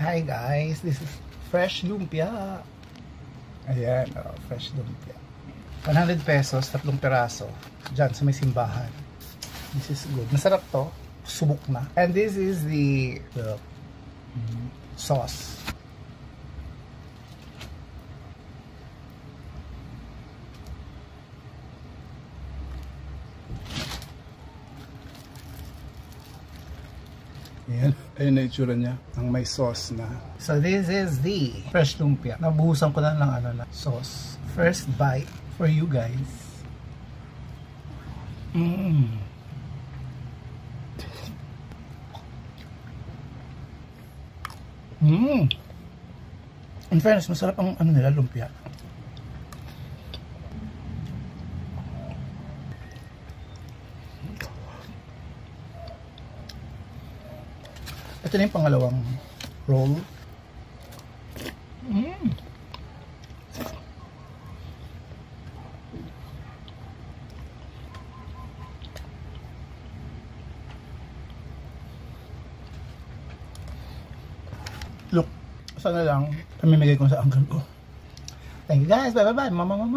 Hi guys, this is fresh lumpia. Ayan, fresh lumpia. 100 pesos, 3 peraso. Diyan sa may simbahan. This is good. Masarap to. Subok na. And this is the sauce. Ayan. Ayun na itsura niya. Ang may sauce na. So this is the fresh lumpia. Nabuhusan ko na ng sauce. First bite for you guys. In fairness, masarap ang nila lumpia. Ito na yung pangalawang roll. Look, sana lang pamimigay ko sa uncle ko. Thank you guys. Bye bye. Mama.